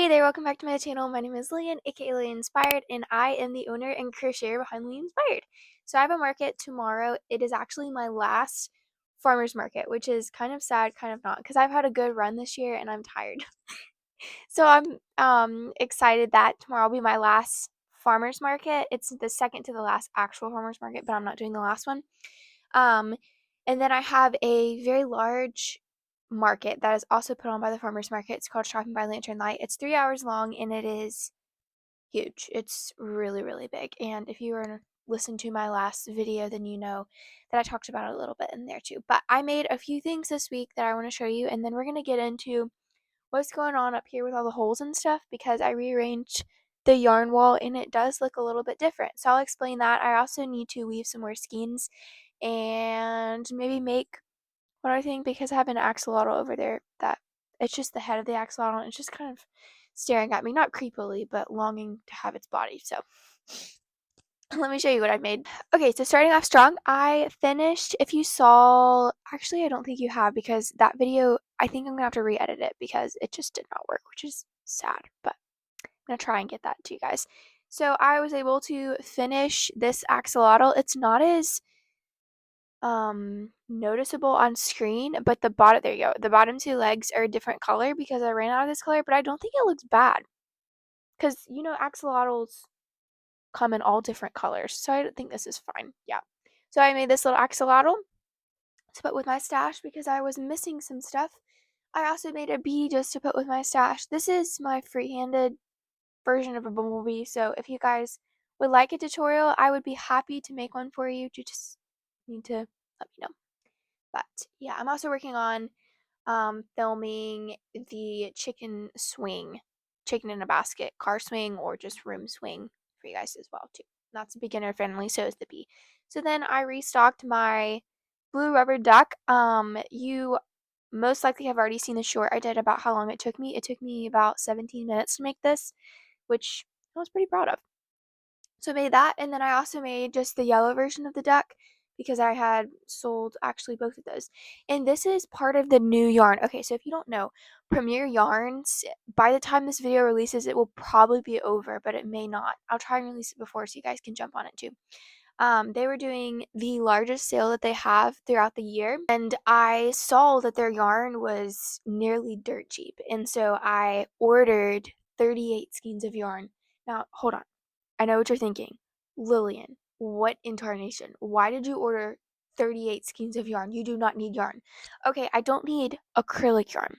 Hey there, welcome back to my channel. My name is Lillian, aka LillianInspired, and I am the owner and crocheter behind LillianInspired. So I have a market tomorrow. It is actually my last farmer's market, which is kind of sad, kind of not, because I've had a good run this year and I'm tired. So I'm excited that tomorrow will be my last farmer's market. It's the second to the last actual farmer's market, but I'm not doing the last one. Um, and then I have a very large market that is also put on by the farmers market. It's called Shopping by Lantern Light. It's 3 hours long and it is huge. It's really, really big. And if you were listening to my last video, then you know that I talked about it a little bit in there too. But I made a few things this week that I want to show you, and then we're going to get into what's going on up here with all the holes and stuff because I rearranged the yarn wall and it does look a little bit different. So I'll explain that. I also need to weave some more skeins and maybe make what I think, because I have an axolotl over there that it's just the head of the axolotl and it's just kind of staring at me, not creepily, but longing to have its body. So let me show you what I made. Okay, so starting off strong, I finished, if you saw, actually I don't think you have, because that video, I think I'm gonna have to re-edit it because it just did not work, which is sad, but I'm gonna try and get that to you guys. So I was able to finish this axolotl. It's not as noticeable on screen, but the bottom, there you go, the bottom two legs are a different color because I ran out of this color, but I don't think it looks bad because you know axolotls come in all different colors, so I don't think this is fine. Yeah, so I made this little axolotl to put with my stash because I was missing some stuff. I also made a bee just to put with my stash. This is my free-handed version of a bumblebee, so if you guys would like a tutorial, I would be happy to make one for you. You just need to let me know. But yeah, I'm also working on filming the chicken swing, chicken in a basket, car swing, or just room swing for you guys as well too. That's beginner friendly, so is the bee. So then I restocked my blue rubber duck. You most likely have already seen the short I did about how long it took me. It took me about 17 minutes to make this, which I was pretty proud of. So I made that, and then I also made just the yellow version of the duck because I had sold actually both of those. And this is part of the new yarn. Okay, so if you don't know, Premier Yarns, by the time this video releases, it will probably be over, but it may not. I'll try and release it before so you guys can jump on it too. They were doing the largest sale that they have throughout the year, and I saw that their yarn was nearly dirt cheap, and so I ordered 38 skeins of yarn. Now, hold on. I know what you're thinking. Lillian, what incarnation? Why did you order 38 skeins of yarn? You do not need yarn. Okay, I don't need acrylic yarn.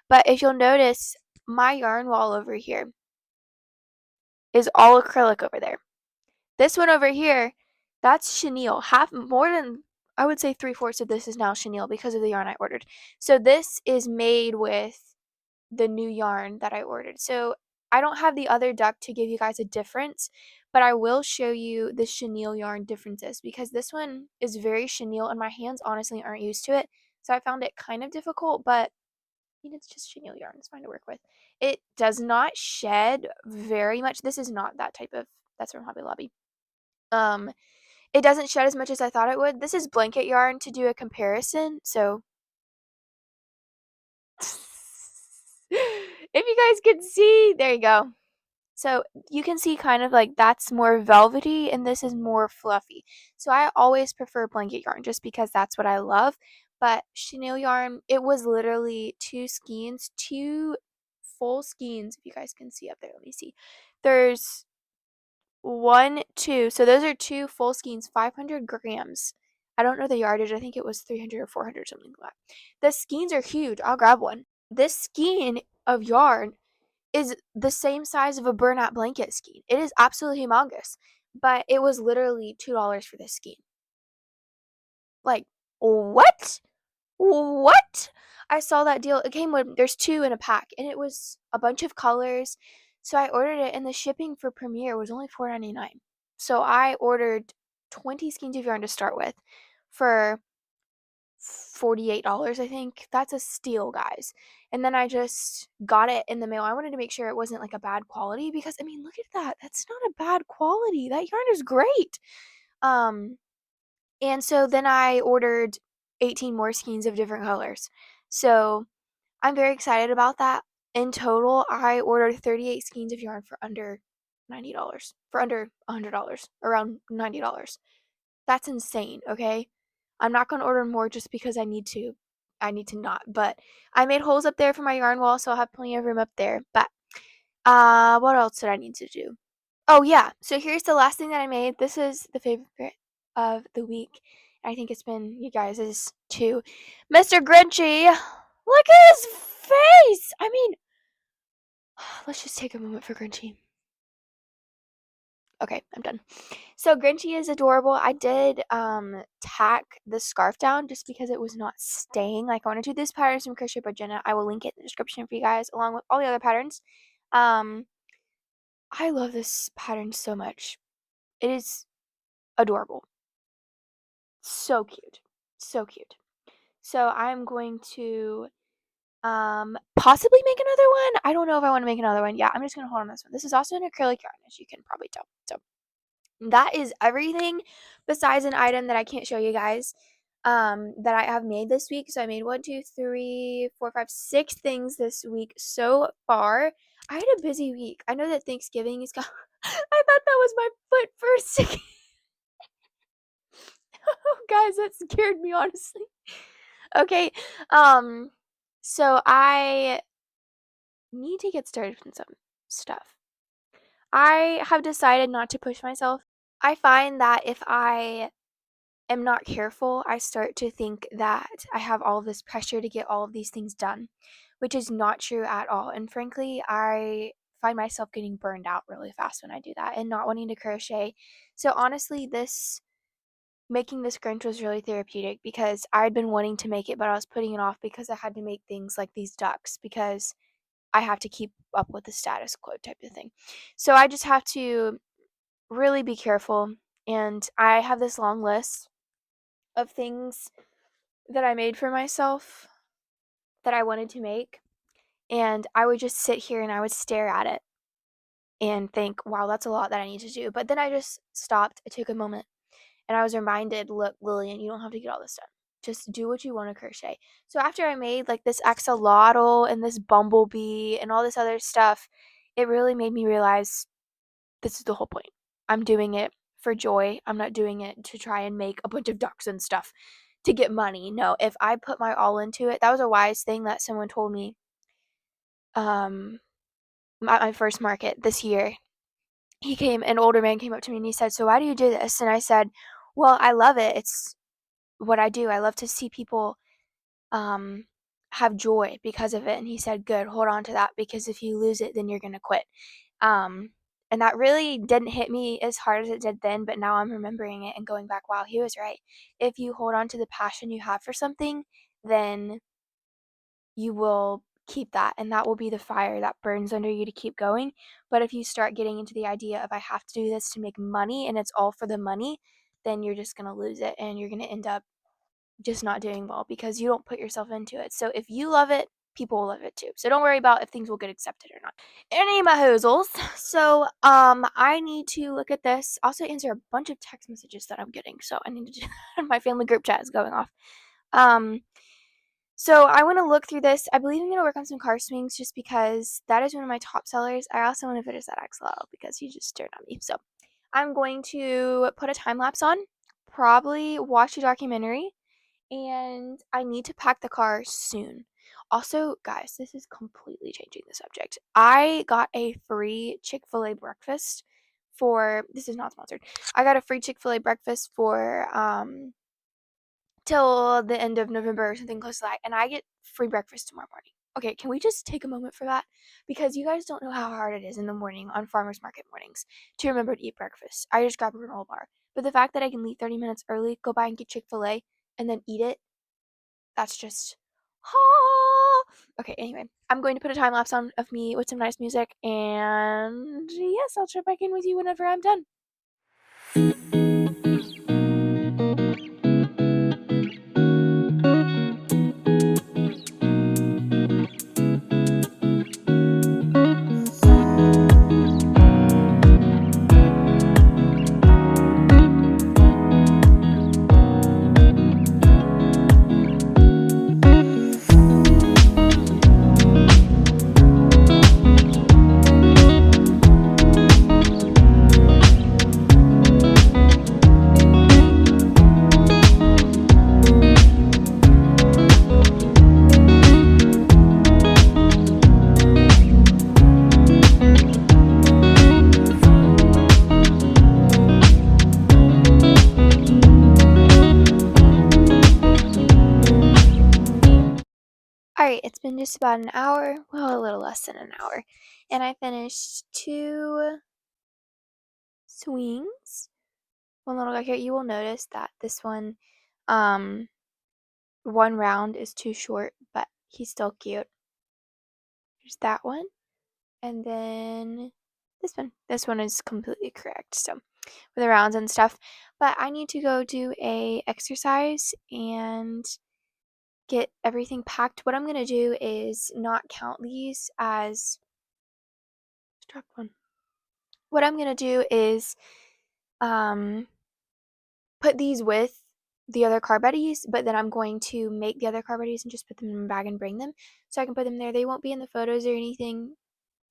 But if you'll notice, my yarn wall over here is all acrylic over there. This one over here, that's chenille. Half, more than, I would say 3/4 of this is now chenille because of the yarn I ordered. So this is made with the new yarn that I ordered. So I don't have the other duck to give you guys a difference, but I will show you the chenille yarn differences because this one is very chenille and my hands honestly aren't used to it. So I found it kind of difficult, but it's just chenille yarn. It's fine to work with. It does not shed very much. This is not that type of, that's from Hobby Lobby. It doesn't shed as much as I thought it would. This is blanket yarn to do a comparison, so if you guys could see, there you go. So you can see kind of like that's more velvety and this is more fluffy. So I always prefer blanket yarn just because that's what I love. But chenille yarn, it was literally two skeins, two full skeins. If you guys can see up there, let me see. There's one, two. So those are two full skeins, 500 grams. I don't know the yardage. I think it was 300 or 400, something like that. The skeins are huge. I'll grab one. This skein of yarn is the same size of a burnout blanket skein. It is absolutely humongous. But it was literally $2 for this skein. Like, what? What? I saw that deal. It came with, there's two in a pack, and it was a bunch of colors. So I ordered it, and the shipping for Premiere was only $4.99. So I ordered 20 skeins of yarn to start with for $48, I think. That's a steal, guys. And then I just got it in the mail. I wanted to make sure it wasn't like a bad quality because I mean, look at that. That's not a bad quality. That yarn is great. And so then I ordered 18 more skeins of different colors. So I'm very excited about that. In total, I ordered 38 skeins of yarn for under $90. For under $100. Around $90. That's insane, okay? I'm not gonna order more just because I need to. I need to not. But I made holes up there for my yarn wall, so I'll have plenty of room up there. But what else did I need to do? Oh yeah. So here's the last thing that I made. This is the favorite of the week. I think it's been you guys' too. Mr. Grinchy. Look at his face. I mean, let's just take a moment for Grinchy. Okay, I'm done. So Grinchy is adorable. I did tack the scarf down just because it was not staying. Like I want to do this pattern from Crochet by Jenna. I will link it in the description for you guys along with all the other patterns. I love this pattern so much. It is adorable. So cute. So cute. So I'm going to possibly make another one. I don't know if I want to make another one. Yeah, I'm just gonna hold on this one. This is also an acrylic yarn, as you can probably tell. So that is everything besides an item that I can't show you guys that I have made this week. So I made 1, 2, 3, 4, 5, 6 things this week so far. I had a busy week. I know that Thanksgiving is I thought that was my foot for a second. Oh, guys, that scared me, honestly. Okay, so I need to get started with some stuff. I have decided not to push myself. I find that if I am not careful, I start to think that I have all of this pressure to get all of these things done, which is not true at all. And frankly, I find myself getting burned out really fast when I do that and not wanting to crochet. So honestly, making this Grinch was really therapeutic because I'd been wanting to make it, but I was putting it off because I had to make things like these ducks because I have to keep up with the status quo type of thing. So I just have to really be careful. And I have this long list of things that I made for myself that I wanted to make. And I would just sit here and I would stare at it and think, wow, that's a lot that I need to do. But then I just stopped. I took a moment and I was reminded, look, Lillian, you don't have to get all this done. Just do what you want to crochet. So after I made like this axolotl and this bumblebee and all this other stuff, it really made me realize this is the whole point. I'm doing it for joy. I'm not doing it to try and make a bunch of ducks and stuff to get money. No, if I put my all into it, that was a wise thing that someone told me at my first market this year. An older man came up to me and he said, "So why do you do this?" And I said, "Well, I love it. It's what I do. I love to see people have joy because of it." And he said, "Good, hold on to that because if you lose it, then you're going to quit." Um, and that really didn't hit me as hard as it did then, but now I'm remembering it and going back, wow, he was right. If you hold on to the passion you have for something, then you will keep that, and that will be the fire that burns under you to keep going. But if you start getting into the idea of I have to do this to make money and it's all for the money, then you're just going to lose it and you're going to end up just not doing well because you don't put yourself into it. So if you love it, people will love it too. So don't worry about if things will get accepted or not. Any mahoozles. So I need to look at this. Also answer a bunch of text messages that I'm getting. So I need to do that. My family group chat is going off. So I want to look through this. I believe I'm going to work on some car swings just because that is one of my top sellers. I also want to finish that axolotl because he just stared at me. So I'm going to put a time lapse on, probably watch a documentary, and I need to pack the car soon. Also, guys, this is completely changing the subject. I got a free Chick-fil-A breakfast this is not sponsored. I got a free Chick-fil-A breakfast for till the end of November or something close to that, and I get free breakfast tomorrow morning. Okay, can we just take a moment for that? Because you guys don't know how hard it is in the morning on farmers market mornings to remember to eat breakfast. I just grab a granola bar. But the fact that I can leave 30 minutes early, go by and get Chick-fil-A, and then eat it, that's just okay, anyway, I'm going to put a time lapse on of me with some nice music, and yes, I'll check back in with you whenever I'm done. It's been just about an hour, well, a little less than an hour, and I finished 2 swings. One little guy here. You will notice that this one, one round is too short, but he's still cute. There's that one, and then this one. This one is completely correct, so with the rounds and stuff. But I need to go do a exercise and get everything packed. What I'm gonna do is not count these as strap one. What I'm gonna do is put these with the other car buddies, but then I'm going to make the other car buddies and just put them in a bag and bring them so I can put them there. They won't be in the photos or anything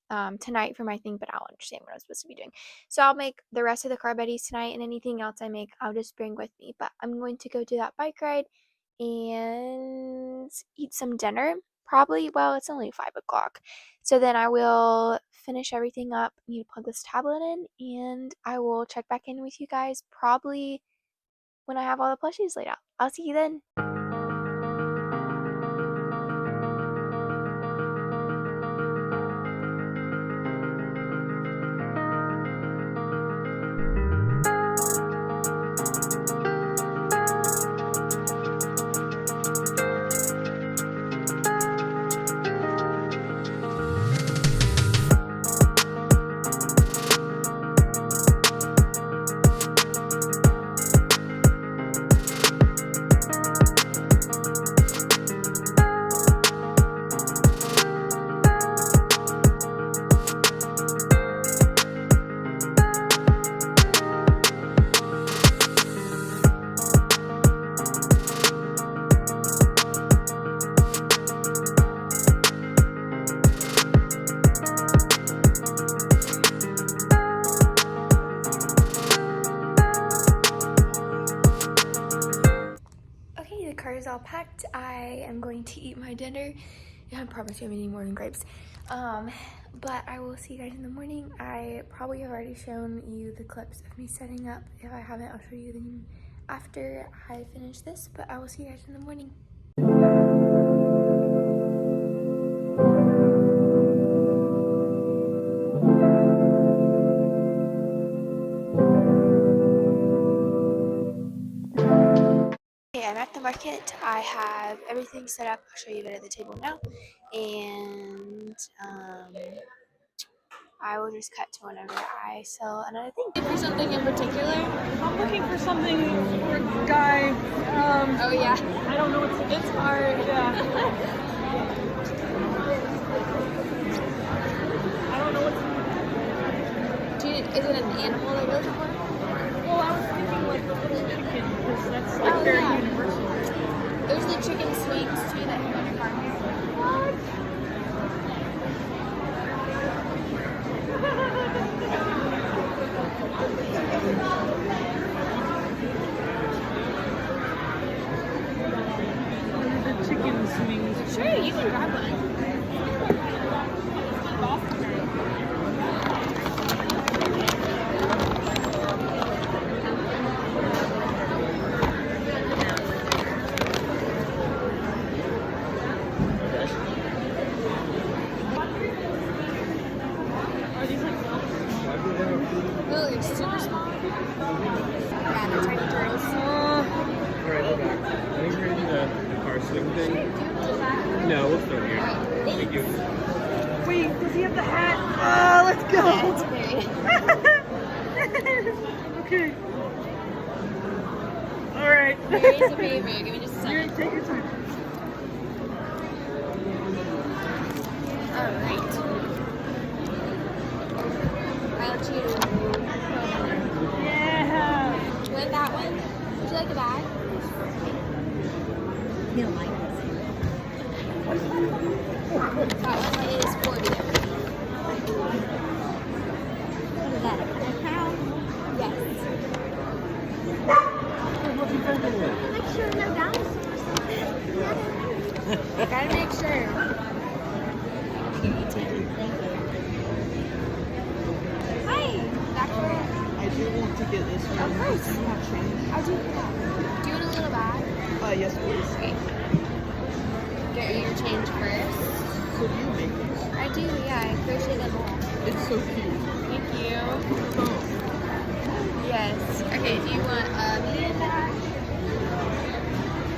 tonight for my thing, but I'll understand what I'm supposed to be doing. So I'll make the rest of the car buddies tonight, and anything else I make I'll just bring with me. But I'm going to go do that bike ride and eat some dinner. Probably, well, it's only 5 o'clock. So then I will finish everything up. I need to plug this tablet in, and I will check back in with you guys probably when I have all the plushies laid out. I'll see you then. Car is all packed. I am going to eat my dinner. Yeah, I promise you I'm eating more than grapes. But I will see you guys in the morning. I probably have already shown you the clips of me setting up. If I haven't, I'll show you them after I finish this, but I will see you guys in the morning. I'm at the market. I have everything set up. I'll show you it at the table now. And I will just cut to whenever I sell another thing. For something in particular? I'm looking for something for a guy. Oh yeah. I don't know what's it's hard. Yeah. I don't know what's. Is it an animal that you're looking for? Well, I was thinking like the little chicken, because that's like very universal. There's the chicken swings too that you want to carve. What? The chicken swings. Sure, you can grab one. Oh, they're super small. Yeah, they're tiny turtles. Alright, we're back. I think we're gonna do the car swing thing. No, we'll start here. Thank you. Wait, does he have the hat? Let's go! Yeah, it's very. Okay. Alright. Very to be very. Give me just a second. Take your time. Alright. I'll let you. Yeah. You like that one? Would you like a bag? You don't like this. That one is $40. What is that, a cow? Yes. Make sure no dinosaurs. Gotta make sure. Here, you take it. Thank you. Hi. Back for it. I do want to get this one. Of course. Do you have change? I do. Yeah. Do you want a little bag? Yes, please. Okay. get you your change first. So do you make these? I do, yeah. I crochet them all. It's so cute. Thank you. Oh. Yes. Okay, do you want a medium bag?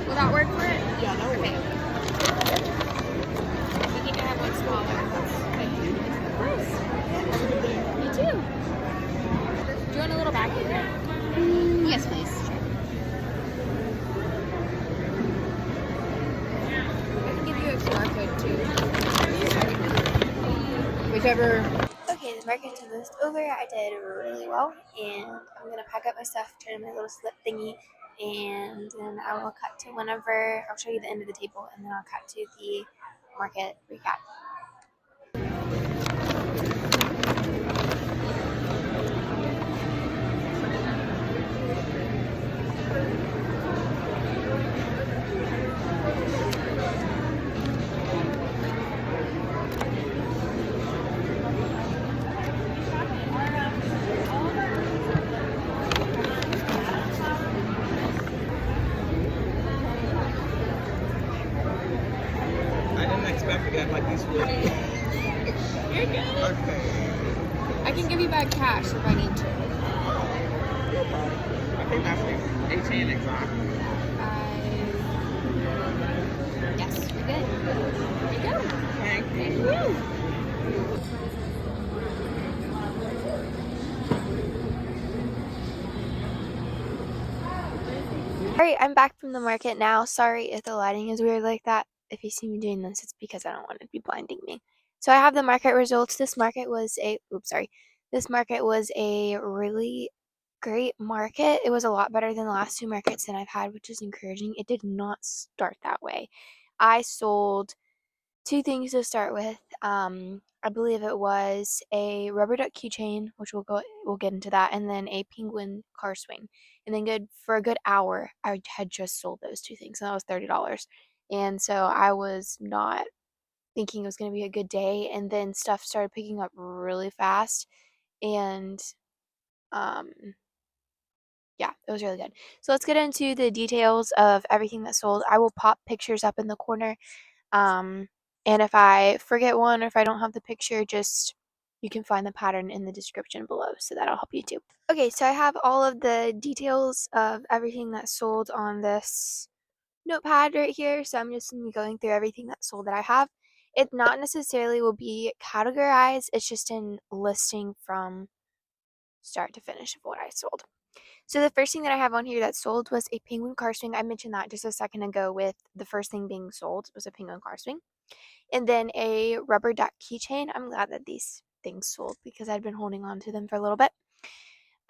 Will that work for it? Yeah, that Okay. works. I think I have one smaller. Thank you. Of course. Have a good day. You too. Do you want a little bag with it? Yes, please. Sure. I can give you a QR code too. Whichever. Okay, the market is almost over. I did really well, and I'm gonna pack up my stuff, turn in my little slip thingy, and then I will cut to whenever I'll show you the end of the table, and then I'll cut to the market recap. I didn't expect to get like these really. You're good. Okay. I can give you back cash if I need to. I think that's 18 exact. Yes, you're good. There you go. Thank you. Thank you. Alright, I'm back from the market now. Sorry if the lighting is weird like that. If you see me doing this, it's because I don't want it to be blinding me. So I have the market results. This market was a really great market. It was a lot better than the last two markets that I've had, which is encouraging. It did not start that way. I sold two things to start with. I believe it was a rubber duck keychain, which we'll get into that, and then a penguin car swing. And then for a good hour, I had just sold those two things, and that was $30. And so I was not thinking it was going to be a good day, and then stuff started picking up really fast, and um, yeah, it was really good. So let's get into the details of everything that sold. I will pop pictures up in the corner. And if I forget one or if I don't have the picture, just you can find the pattern in the description below, so that'll help you too. Okay, so I have all of the details of everything that sold on this notepad right here. So I'm just gonna be going through everything that sold that I have. It not necessarily will be categorized, it's just in listing from start to finish of what I sold. So the first thing that I have on here that sold was a penguin car swing. I mentioned that just a second ago with the first thing being sold was a penguin car swing. And then a rubber duck keychain. I'm glad that these things sold because I'd been holding on to them for a little bit.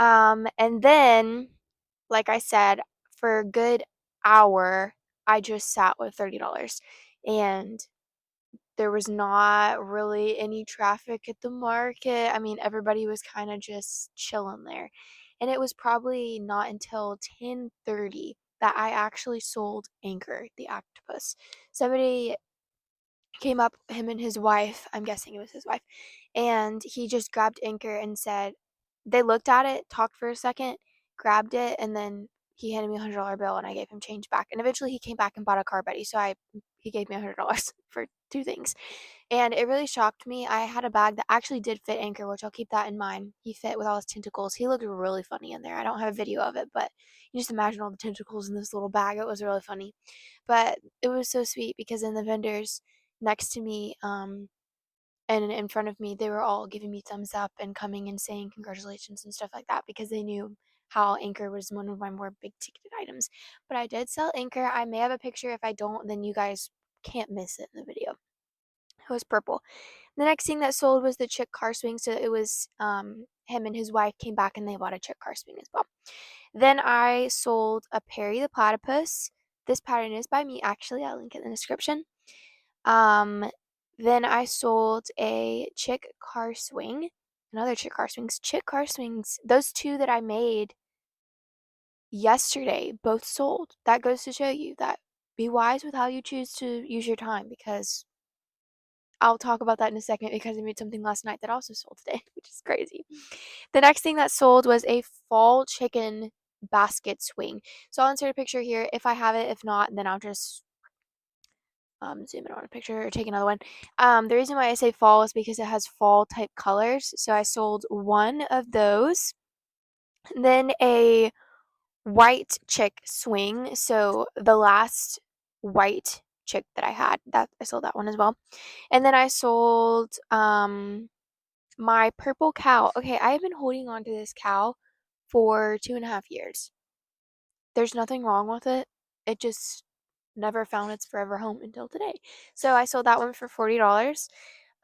And then, like I said, for a good hour, I just sat with $30. And there was not really any traffic at the market. I mean, everybody was kind of just chilling there. And it was probably not until 10:30 that I actually sold Anchor, the octopus. Somebody came up, him and his wife, I'm guessing it was his wife, and he just grabbed Anchor and said, they looked at it, talked for a second, grabbed it, and then he handed me $100 bill and I gave him change back. And eventually he came back and bought a car buddy, so he gave me $100 for two things. And it really shocked me. I had a bag that actually did fit Anchor, which I'll keep that in mind. He fit with all his tentacles. He looked really funny in there. I don't have a video of it, but you just imagine all the tentacles in this little bag. It was really funny. But it was so sweet because in the vendors next to me, and in front of me, they were all giving me thumbs up and coming and saying congratulations and stuff like that because they knew how Anchor was one of my more big ticketed items. But I did sell Anchor. I may have a picture. If I don't, then you guys can't miss it in the video. It was purple. The next thing that sold was the chick car swing. So it was him and his wife came back and they bought a chick car swing as well. Then I sold a Perry the platypus. This pattern is by me, actually. I'll link it in the description. Then I sold a chick car swing, another chick car swings. Chick car swings, those two that I made yesterday both sold. That goes to show you that be wise with how you choose to use your time, because I'll talk about that in a second because I made something last night that also sold today, which is crazy. The next thing that sold was a fall chicken basket swing. So I'll insert a picture here if I have it. If not, then zoom in on a picture or take another one. The reason why I say fall is because it has fall type colors. So I sold one of those. Then a white chick swing. So the last white chick that I had, that I sold that one as well. And then I sold my purple cow. Okay, I have been holding on to this cow for 2.5 years. There's nothing wrong with it. It just never found its forever home until today. So I sold that one for $40.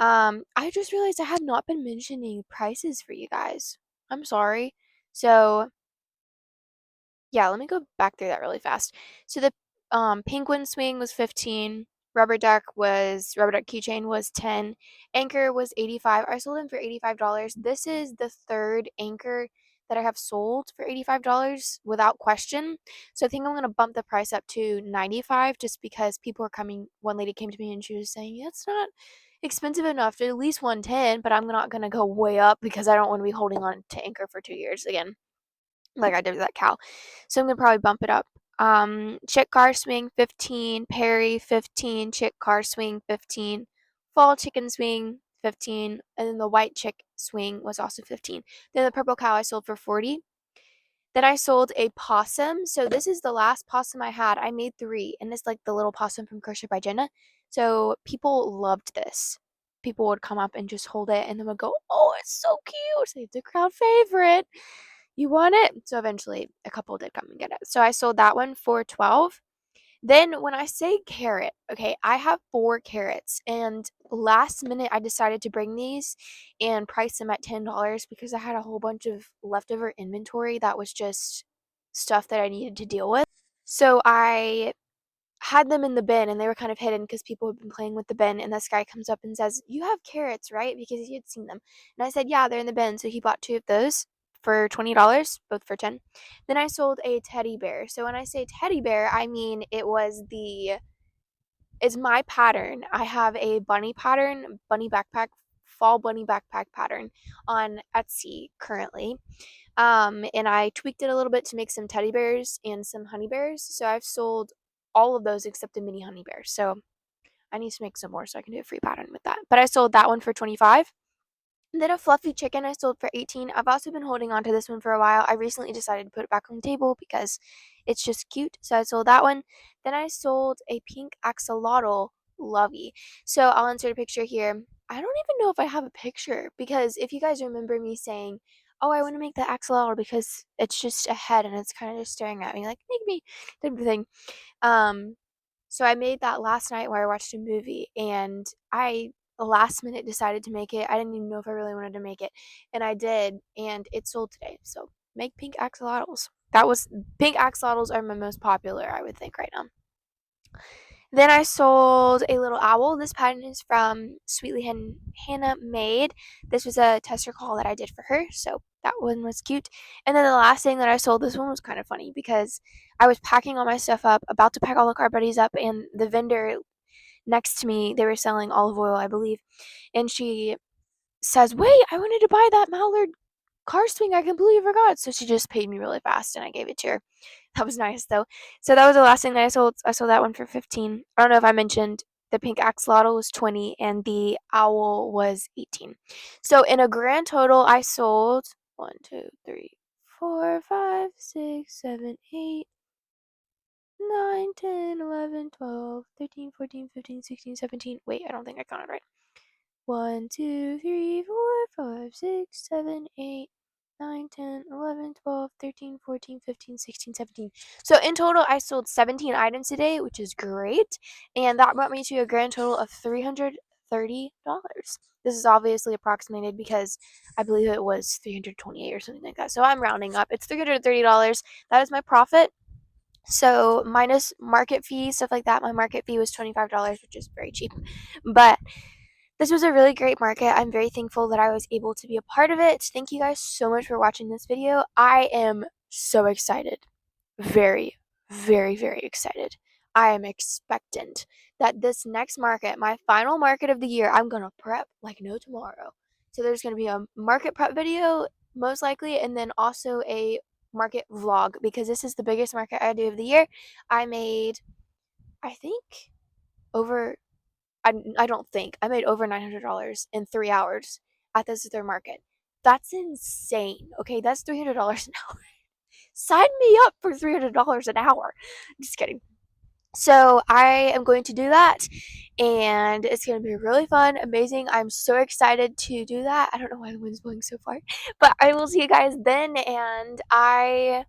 I just realized I have not been mentioning prices for you guys. I'm sorry. So yeah, let me go back through that really fast. So the penguin swing was 15, rubber duck keychain was 10, anchor was 85. I sold them for $85. This is the third anchor that I have sold for $85 without question. So I think I'm gonna bump the price up to 95 just because people are coming. One lady came to me and she was saying it's not expensive enough to at least 110, but I'm not gonna go way up because I don't want to be holding on to anchor for 2 years again like I did with that cow. So I'm gonna probably bump it up. Chick car swing 15, Perry 15, chick car swing 15, fall chicken swing 15, and then the white chick swing was also 15. Then the purple cow I sold for 40. Then I sold a possum. So this is the last possum I had. I made 3, and it's like the little possum from Crochet by Jenna. So people loved this. People would come up and just hold it and then would go, "Oh, it's so cute. It's a crowd favorite. You want it?" So eventually a couple did come and get it. So I sold that one for 12. Then when I say carrot, okay, I have 4 carrots, and last minute I decided to bring these and price them at $10 because I had a whole bunch of leftover inventory that was just stuff that I needed to deal with. So I had them in the bin and they were kind of hidden because people had been playing with the bin, and this guy comes up and says, "You have carrots, right?" Because he had seen them. And I said, "Yeah, they're in the bin." So he bought 2 of those for $20, both for 10. Then I sold a teddy bear. So when I say teddy bear, I mean it's my pattern. I have a bunny pattern, bunny backpack, fall bunny backpack pattern on Etsy currently. And I tweaked it a little bit to make some teddy bears and some honey bears. So I've sold all of those except the mini honey bears. So I need to make some more so I can do a free pattern with that. But I sold that one for 25. And then a fluffy chicken I sold for 18. I've also been holding on to this one for a while. I recently decided to put it back on the table because it's just cute. So I sold that one. Then I sold a pink axolotl lovey. So I'll insert a picture here. I don't even know if I have a picture because if you guys remember me saying, "Oh, I want to make the axolotl because it's just a head and it's kind of just staring at me like, make me," type of thing. Um, so I made that last night where I watched a movie, and I last minute decided to make it. I didn't even know if I really wanted to make it, and I did, and it sold today. So make pink axolotls. Pink axolotls are my most popular, I would think, right now. Then I sold a little owl. This pattern is from Sweetly Hannah Made. This was a tester call that I did for her, so that one was cute. And then the last thing that I sold, this one was kind of funny because I was packing all my stuff up, about to pack all the car buddies up, and the vendor next to me, they were selling olive oil, I believe, and she says, "Wait, I wanted to buy that mallard car swing. I completely forgot." So she just paid me really fast, and I gave it to her. That was nice though. So that was the last thing that I sold. I sold that one for 15. I don't know if I mentioned the pink axolotl was 20 and the owl was 18. So in a grand total, I sold 1, 2, 3, 4, 5, 6, 7, 8, 9, 10, 11, 12, 13, 14, 15, 16, 17. Wait, I don't think I counted right. 1, 2, 3, 4, 5, 6, 7, 8, 9, 10, 11, 12, 13, 14, 15, 16, 17. So in total, I sold 17 items today, which is great. And that brought me to a grand total of $330. This is obviously approximated because I believe it was 328 or something like that. So I'm rounding up. It's $330. That is my profit. So minus market fee, stuff like that, my market fee was $25, which is very cheap. But this was a really great market. I'm very thankful that I was able to be a part of it. Thank you guys so much for watching this video. I am so excited. Very, very, very excited. I am expectant that this next market, my final market of the year, I'm going to prep like no tomorrow. So there's going to be a market prep video, most likely, and then also a market vlog because this is the biggest market I do of the year. I made, I think, over, I don't think, I made over $900 in 3 hours at this other market. That's insane. Okay, that's $300 an hour. Sign me up for $300 an hour. Just kidding. So I am going to do that, and it's going to be really fun, amazing. I'm so excited to do that. I don't know why the wind's blowing so far, but I will see you guys then, and I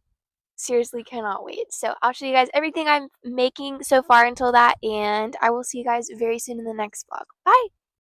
seriously cannot wait. So I'll show you guys everything I'm making so far until that, and I will see you guys very soon in the next vlog. Bye!